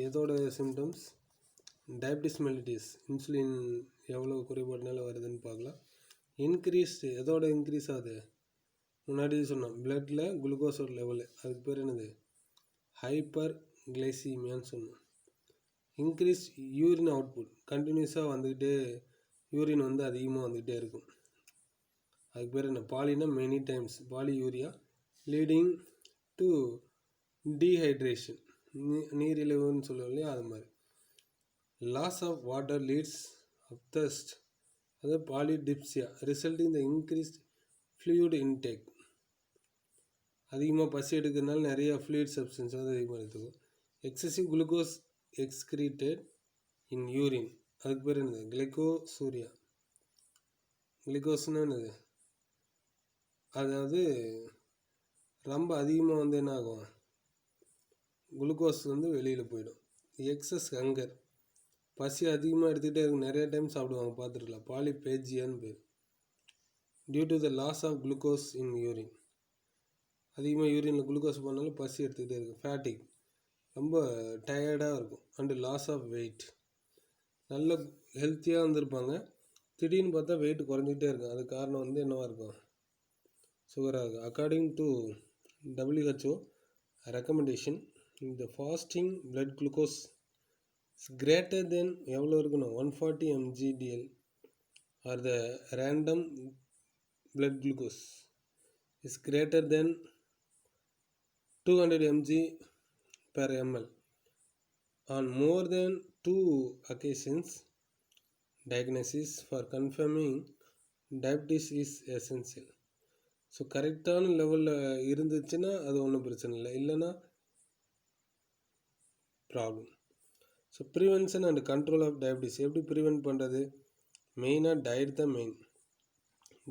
எதோட symptoms? Diabetes mellitus, insulin எவ்வளோ குறைபாடுனால வருதுன்னு பார்க்கலாம். இன்க்ரீஸ்டு எதோட இன்க்ரீஸ் ஆகுது? முன்னாடி சொன்னோம் பிளட்டில் குளுக்கோஸோட லெவலு, அதுக்கு பேர் என்னது? ஹைப்பர் கிளைசீமியான்னு சொன்னோம். இன்க்ரீஸ் யூரின் அவுட்புட், கண்டினியூஸாக வந்துக்கிட்டே யூரின் வந்து அதிகமாக வந்துக்கிட்டே இருக்கும். அதுக்கு பேர் என்ன? பாலினா many times, polyuria leading to dehydration, நீரிழிவுன்னு சொல்லுவோம் இல்லையா, அது மாதிரி. Loss of water leads of thirst, அது polydipsia resulting the increased fluid intake. அதிகமாக பசி எடுக்கிறதுனால நிறைய ஃப்ளூயிட் சப்ஸ்டன்ஸ் வந்து அதிகமாக எடுத்துக்கும். Excessive glucose excreted in urine, அதுக்கு பேர் என்னது? கிளைகோசூரியா. கிளைகோஸ்னா என்னது? அதாவது ரொம்ப அதிகமாக வந்து என்ன ஆகும், குளுக்கோஸ் வந்து வெளியில் போயிடும். எக்ஸஸ் ஹங்கர், பசி அதிகமாக எடுத்துக்கிட்டே இருக்கும், நிறைய டைம் சாப்பிடுவாங்க, பார்த்துருக்கலாம். பாலிபேஜியான்னு பேர். Due to the loss of glucose in urine, அதிகமாக யூரினில் குளுக்கோஸ் போனாலும் பசி எடுத்துக்கிட்டே இருக்கும். ஃபேட்டிக், ரொம்ப டயர்டாக இருக்கும். அண்டு லாஸ் ஆஃப் வெயிட், நல்ல ஹெல்த்தியாக வந்திருப்பாங்க, திடீர்னு பார்த்தா வெயிட் குறைஞ்சிக்கிட்டே இருக்கும். அதுக்கு காரணம் வந்து என்னவாக இருக்கும்? சுகராக இருக்கும். அக்கார்டிங் டு WHO ரெக்கமெண்டேஷன், இந்த fasting blood glucose is greater than எவ்வளோ இருக்கணும்? 140 mgdl R the random blood glucose is greater than 200 mg/ml on more than 2 occasions. Diagnosis for confirming diabetes is essential. So கரெக்டான லெவலில் இருந்துச்சுன்னா அது ஒன்றும் பிரச்சனை இல்லை, இல்லைன்னா problem. So prevention and control of diabetes எப்படி ப்ரிவென்ட் பண்ணுறது? மெயினாக டயட் தான் மெயின்.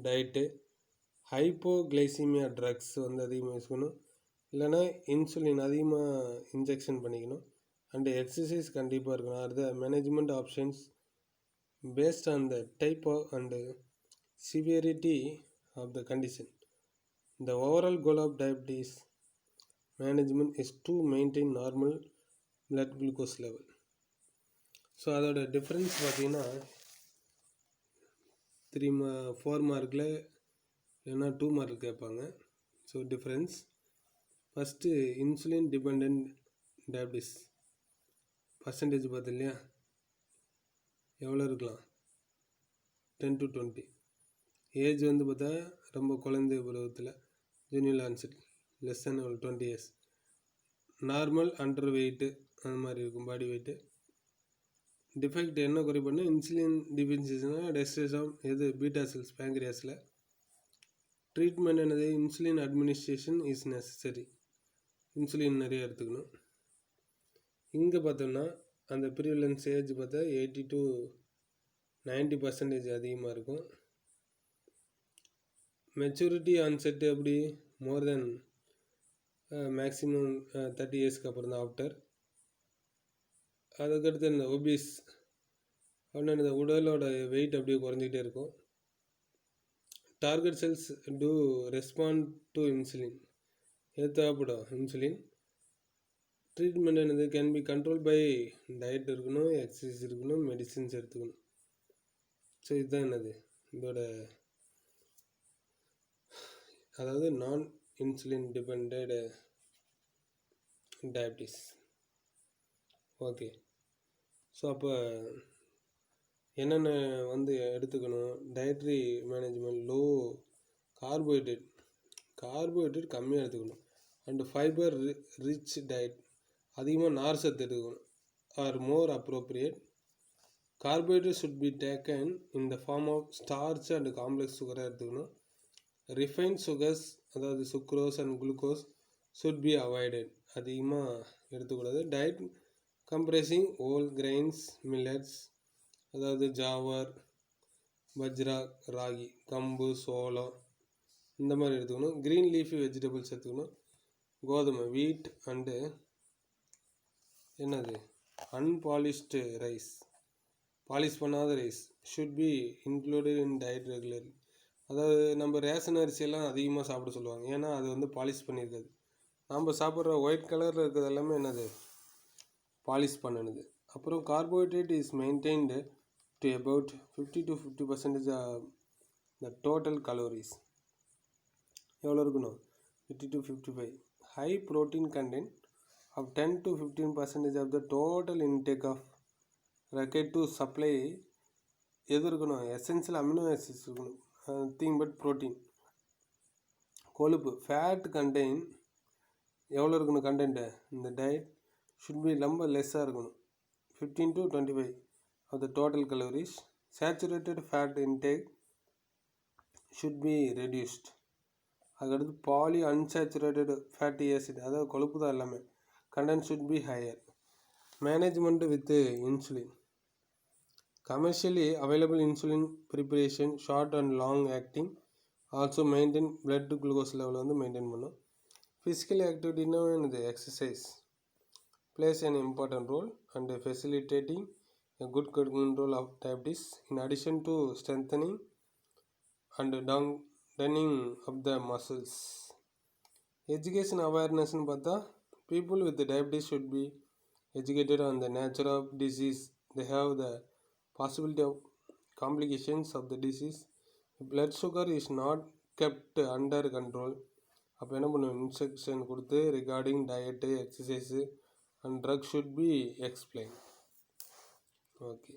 டயட்டு, ஹைப்போகிளைசீமியா ட்ரக்ஸ் வந்து அதிகமாக யூஸ் பண்ணணும், இல்லைன்னா இன்சுலின் அதிகமாக இன்ஜெக்ஷன் பண்ணிக்கணும். அண்டு எக்ஸசைஸ் கண்டிப்பாக இருக்கணும். Or the management options based on the type of and severity of the condition. The overall goal of diabetes management is to maintain normal blood glucose level. So அதோட difference பார்த்தீங்கன்னா 4 மார்க்கில் இல்லைன்னா 2 mark கேட்பாங்க. So difference first insulin depend diabetes percentage பார்த்து இல்லையா, எவ்வளோ இருக்கலாம்? 10 to 20. Age வந்து பார்த்தா ரொம்ப குழந்தை பருவத்தில், junior onset less than 20 years. Normal under weight அந்த மாதிரி இருக்கும் பாடி வெயிட்டு. டிஃபெக்ட் என்ன குறைபாடுனா இன்சுலின் டிஃபிஷியன்சினா டெஸ்டோஸ்டெரான் எது பீட்டா செல்ஸ் பேங்க்ரியாஸில். ட்ரீட்மெண்ட் என்னது? Insulin administration is necessary, insulin நிறைய எடுத்துக்கணும். இங்கே பார்த்தோம்னா அந்த ப்ரிவலன்ஸ் ஏஜ் பார்த்தா 80 to 90% அதிகமாக இருக்கும். மெச்சூரிட்டி ஆன்செட் எப்படி? மோர் தென் மேக்ஸிமம் 30 yearsக்கு அப்புறம் தான் ஆஃப்டர். அதுக்கடுத்து இந்த ஒபீஸ் அப்படின்னா இந்த உடலோட வெயிட் அப்படியே குறைஞ்சிக்கிட்டே இருக்கும். Target cells to respond to insulin, எது தேவைப்படும்? இன்சுலின். ட்ரீட்மெண்ட் என்னது? Can be control by diet இருக்கணும், எக்ஸசைஸ் இருக்கணும், மெடிசின்ஸ் எடுத்துக்கணும். ஸோ இதுதான் என்னது இதோட, அதாவது நான் insulin depend diabetes. Okay, so அப்போ என்னென்ன வந்து எடுத்துக்கணும்? டயட்ரி மேனேஜ்மெண்ட், லோ கார்போஹைட்ரேட் கம்மியாக எடுத்துக்கணும். அண்டு ஃபைபர் ரிச் டயட், அதிகமாக நார் சத்து எடுத்துக்கணும். Are more appropriate. Carbohydrate should be taken in the form of starch and complex சுகராக எடுத்துக்கணும். ரிஃபைன்ட் சுகர்ஸ், அதாவது sucrose and glucose should be avoided, அதிகமாக எடுத்துக்கூடாது. Diet comprising whole grains, millets, அதாவது ஜாவர், பஜ்ரா, ராகி, கம்பு, சோளம் இந்த மாதிரி எடுத்துக்கணும். க்ரீன் லீஃபி வெஜிடபிள்ஸ் எடுத்துக்கணும். கோதுமை, வீட் அண்டு என்னது அன்பாலிஷ்டு ரைஸ், பாலிஷ் பண்ணாத rice should be included in diet regular. அதாவது நம்ம ரேஷன் அரிசியெல்லாம் அதிகமாக சாப்பிட சொல்லுவாங்க, ஏன்னா அது வந்து பாலிஷ் பண்ணியிருக்காது. நம்ம சாப்பிட்ற ஒயிட் கலரில் இருக்கிறது எல்லாமே என்னது பாலிஷ் பண்ணினது. அப்புறம் carbohydrate is maintained to about 50% the total calories. எவ்வளோ இருக்கணும்? 50 to 55. High protein content of 10 to 15% of the total intake of required to supply எது இருக்கணும்? எசென்சியல் அமினோ ஆசிட்ஸ் இருக்கணும். Nothing but protein. கொழுப்பு ஃபேட் கண்டெயின் எவ்வளோ இருக்கணும்? கண்டென்ட்டு இந்த diet should be ரொம்ப லெஸ்ஸாக இருக்கணும். 15 to 25 of the total calories. Saturated fat intake should be reduced. அதுக்கடுத்து பாலி அன்சாச்சுரேட்டட் ஃபேட்டி ஆசிட், அதாவது கொழுப்பு தான் எல்லாமே, content should be higher. Management with insulin. Commercially available insulin preparation short and long acting also maintain blood glucose level வந்து maintain பண்ணும். Physical ஆக்டிவிட்டின்னா என்னது? Exercise plays an important role and facilitating a good control of diabetes in addition to strengthening and downing of the muscles. Education awareness னு பார்த்தா people with diabetes should be educated on the nature of disease. They have the possibility of complications of the disease. Blood sugar is not kept under control. அப்போ என்ன பண்ணுவோம்? Instruction கொடுத்து regarding diet, exercise and drug should be explained. Okay.